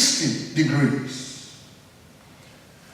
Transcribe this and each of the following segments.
360 degrees.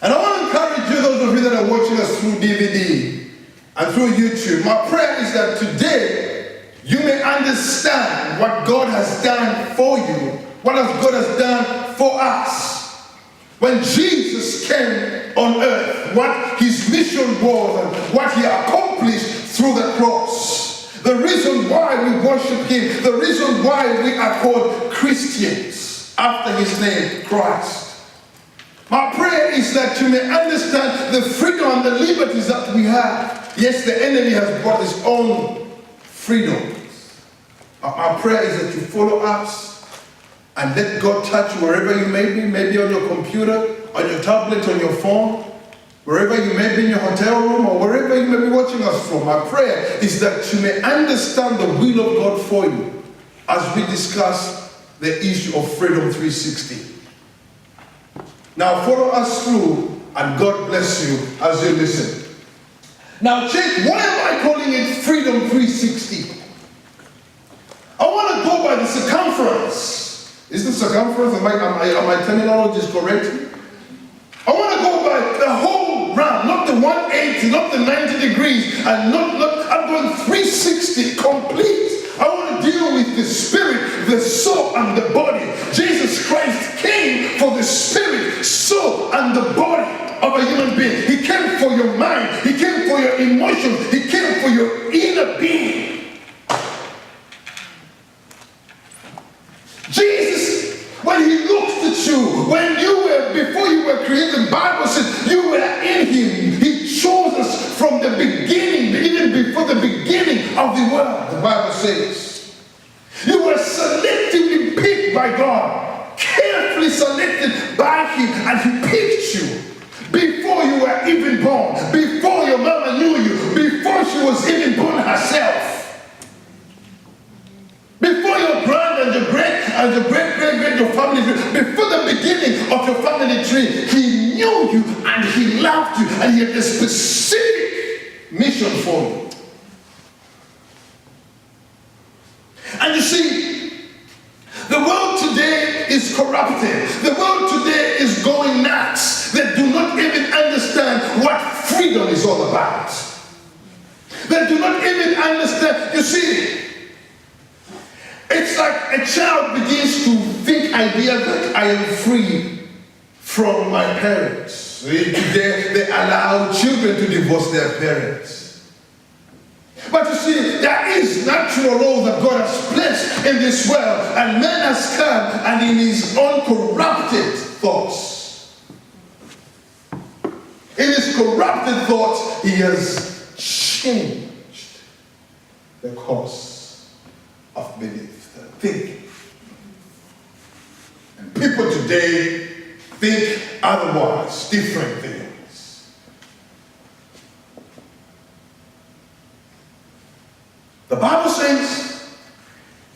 And I want to encourage you, those of you that are watching us through DVD and through YouTube, my prayer is that today you may understand what God has done for you, what God has done for us. When Jesus came on earth, what his mission was and what he accomplished through the cross. The reason why we worship him, the reason why we are called Christians after his name, Christ. My prayer is that you may understand the freedom and the liberties that we have. Yes, the enemy has brought his own freedoms. My prayer is that you follow us and let God touch you wherever you may be, maybe on your computer, on your tablet, on your phone, wherever you may be in your hotel room or wherever you may be watching us from. My prayer is that you may understand the will of God for you as we discuss the issue of Freedom 360. Now follow us through and God bless you as you listen. Now check, why am I calling it Freedom 360? I want to go by the circumference. Is the circumference, am my terminology is correct? I want to go by the whole round, not the 180, not the 90 degrees, and I'm going 360 complete. I want to deal with the spirit, the soul, and the body. Jesus Christ came for the spirit, soul, and the body of a human being. He came for your mind. He came for your emotions. He came for your inner being. Jesus, when he looked at you, before you were created, the Bible says you were in him. He chose us from the beginning, even before the beginning of the world, the Bible says. You were selectively picked by God, carefully selected by him, and he picked you before you were even born, before your mama knew you, before she was even born herself. Before your grand and your great and your great your family tree, before the beginning of your family tree, he knew you and he loved you and he had a specific mission for you. And you see, the world today is corrupted. The world today is going nuts. They do not even understand what freedom is all about. They do not even understand. You see, it's like a child begins to think ideas that I am free from my parents. They allow children to divorce their parents. But you see, there is natural law that God has placed in this world, and man has come and in his own corrupted thoughts. In his corrupted thoughts, he has changed the course of belief. Thinking. And people today think otherwise, different things. The Bible says,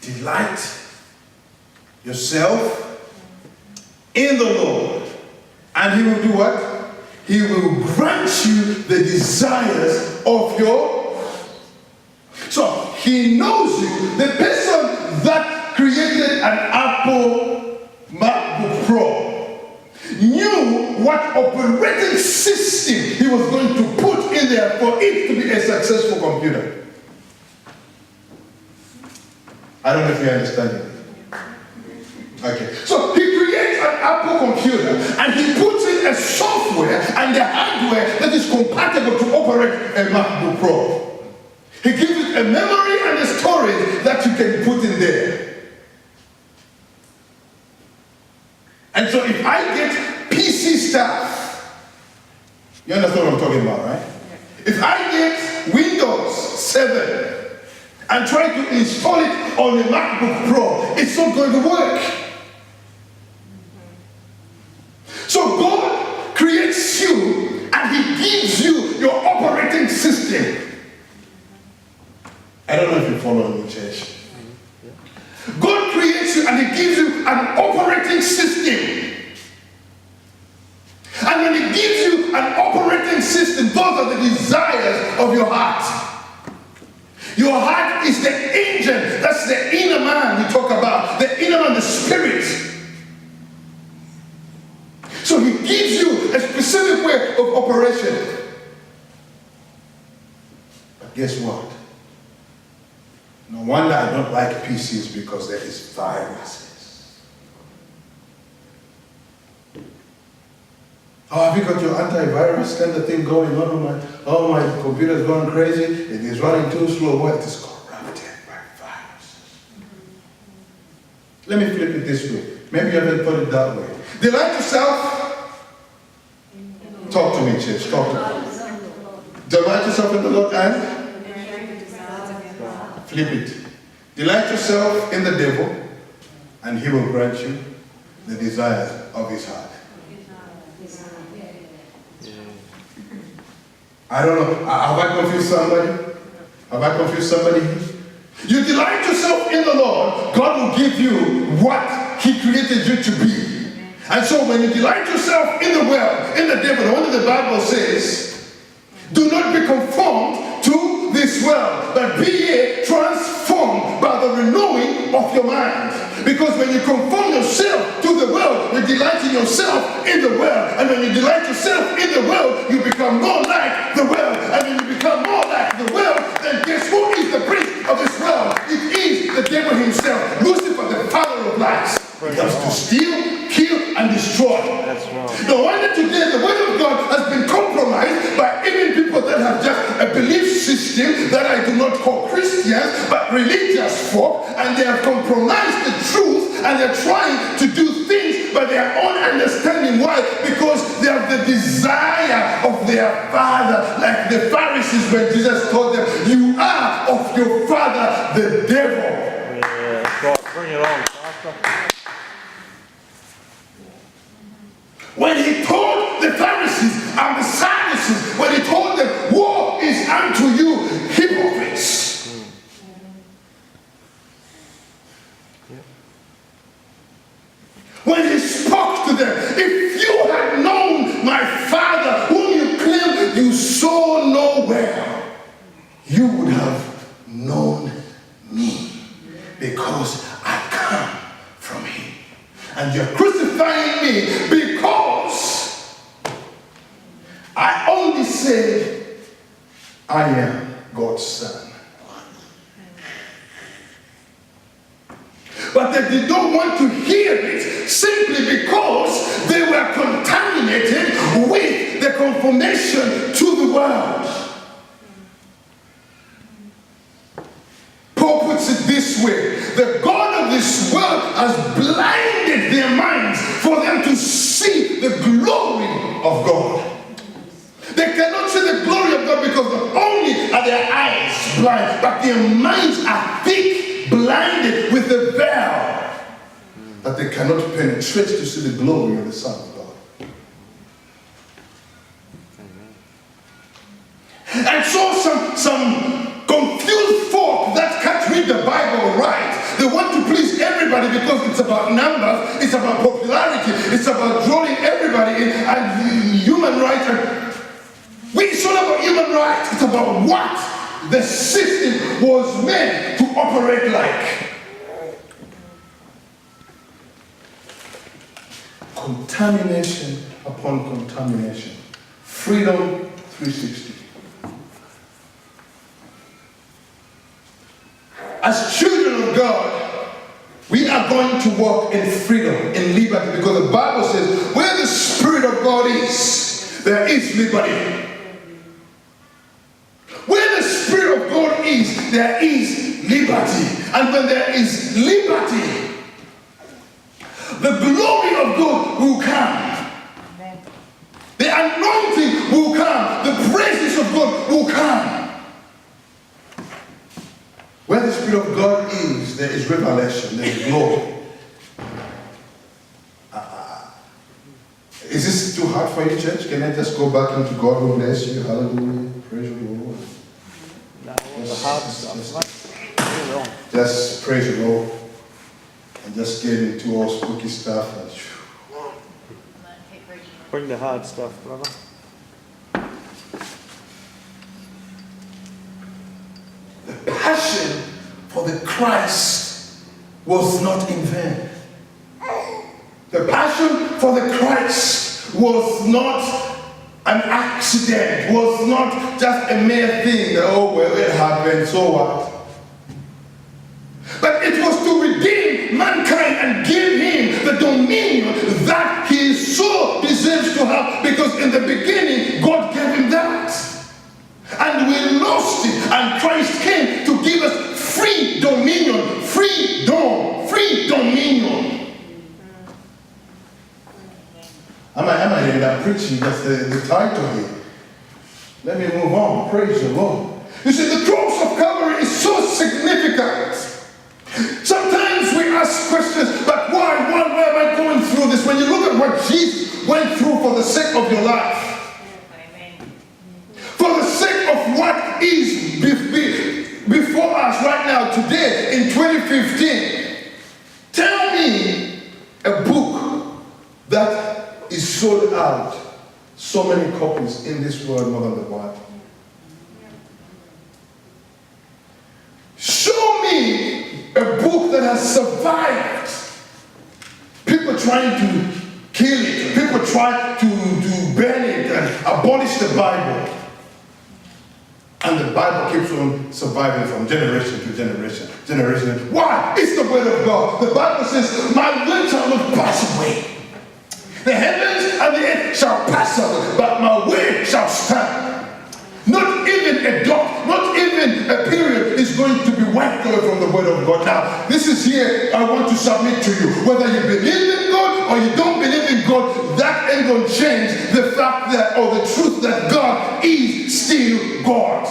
delight yourself in the Lord, and he will do what? He will grant you the desires of your. So he knows you, the person that created an Apple MacBook Pro knew what operating system he was going to put in there for it to be a successful computer. I don't know if you understand it. Okay. So he creates an Apple computer and he puts in a software and the hardware that is compatible to operate a MacBook Pro. He gives it a memory and a storage that you can put in there. And so if I get PC stuff, you understand what I'm talking about, right? If I get Windows 7 and try to install it on a MacBook Pro, it's not going to work. So God creates you and he gives you your operating system. I don't know if you follow me, church. God creates you and he gives you an operating system. And when he gives you an operating system, those are the desires of your heart. Your heart is the engine. That's the inner man we talk about. The inner man, the spirit. So he gives you a specific way of operation. But guess what? No wonder I don't like PCs, because there is viruses. Oh, have you got your antivirus kind of thing going on? My computer's going crazy. It is running too slow. What? It is corrupted by viruses. Let me flip it this way. Maybe you haven't put it that way. Delight yourself. Talk to me, church. Talk to me. Delight yourself in the Lord and flip it. Delight yourself in the devil, and he will grant you the desires of his heart. I don't know. Have I confused somebody? Have I confused somebody? You delight yourself in the Lord, God will give you what he created you to be. And so when you delight yourself in the world, in the devil, the one that the Bible says, do not be conformed to this world, but be ye transformed by the renewing of your mind. Because when you conform yourself to the world, you're delighting yourself in the world. And when you delight yourself in the world, you become more like the world. And when you become more like the world, then guess who is the prince of this world? It is the devil himself, Lucifer, the father of lies. He comes to steal, kill, and destroy. That's right. No wonder today the word of God has been compromised by even people that have just a belief system that I do not call Christians, but religious folk, and they have compromised the truth, and they're trying to do things by their own understanding. Why? Because they have the desire of their father, like the Pharisees when Jesus told them, you are of your father, the devil. Yeah, that's right. Bring it on, Pastor. When he told the Pharisees and the Sadducees, when he told them, woe is unto you, hypocrites. When he spoke to them, if you had known my Father, whom you claim you saw nowhere, you would have known me, because I come from him. And you're crucifying me because I only said I am God's son. But they did not want to hear it simply because they were contaminated with the conformation to the world. Paul puts it this way: the God of this world has blinded their minds for them to see the glory of God. They cannot see the glory of God because not only are their eyes blind, but their minds are thick, blinded with the veil, that they cannot penetrate to see the glory of the Son of God. And so some confused folk that can't read the Bible right, they want to please everybody because it's about numbers, it's about popularity, it's about drawing everybody in, and human rights. It's not about human rights, it's about what the system was meant to operate like. Contamination upon contamination. Freedom 360. As children of God, we are going to walk in freedom, in liberty, because the Bible says, where the Spirit of God is, there is liberty. Where the Spirit of God is, there is liberty. And when there is liberty, the glory of God will come. The anointing will come. The praises of God will come. Where the Spirit of God is, there is revelation, there is glory. Is this too hard for you, church? Can I just go back into God will bless you? Hallelujah. Praise the Lord. No, the hard stuff. Just praise the Lord. And just get into all spooky stuff. Bring the hard stuff, brother. The passion for the Christ was not in vain. The passion for the Christ was not an accident, was not just a mere thing that, oh, well, it happened, so what? But it was to redeem mankind and give him the dominion that he so deserves to have, because in the beginning, God gave him that. And we lost it, and Christ came to give us free dominion, freedom, free dominion. Am I in that preaching? That's the title here. Let me move on. Praise the Lord. You see, the cross of Calvary is so significant. Sometimes we ask questions, but why am I going through this? When you look at what Jesus went through for the sake of your life, for the sake of what is before us right now, today, in 2015, tell me a book that is sold out so many copies in this world more than the Bible. Show me a book that has survived. People trying to kill it, people trying to burn it and abolish the Bible. And the Bible keeps on surviving from generation to generation. Why? It's the word of God. The Bible says, my word shall not pass away. The heavens and the earth shall pass away, but my word shall stand. Not even a dot, not even a period is going to be wiped away from the word of God. Now, this is here I want to submit to you. Whether you believe in God or you don't believe in God, that ain't going to change the fact that, or the truth that God is still God.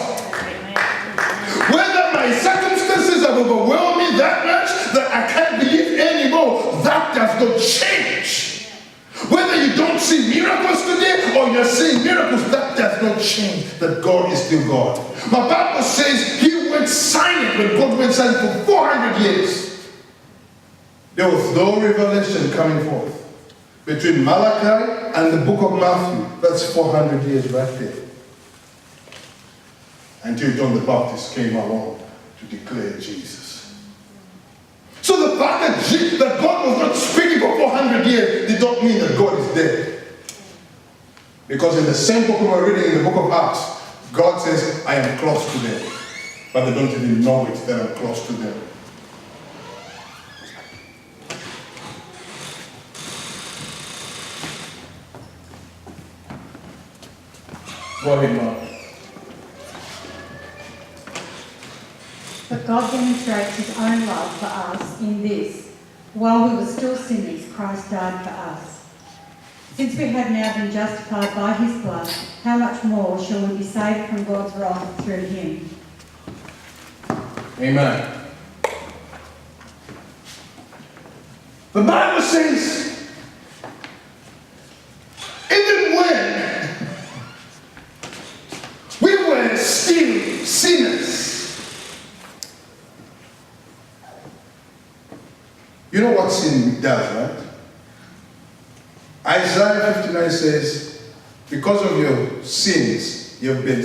Whether my circumstances have overwhelmed me that much that I can't believe anymore, that does not change. Whether you don't see miracles today or you're seeing miracles, that does not change that God is still God. My Bible says he went silent when God went silent for 400 years. There was no revelation coming forth. Between Malachi and the book of Matthew, that's 400 years right there. Until John the Baptist came along to declare Jesus. So the fact that God was not speaking for 400 years did not mean that God is dead. Because in the same book we were reading, in the book of Acts, God says, I am close to them. But they don't even know it, that I'm close to them. Go ahead, Mark. But God demonstrates his own love for us in this: while we were still sinners, Christ died for us. Since we have now been justified by his blood, how much more shall we be saved from God's wrath through him? Amen. The Bible says, even when we were still sinners, you know what sin does, right? Isaiah 59 says, because of your sins, you've been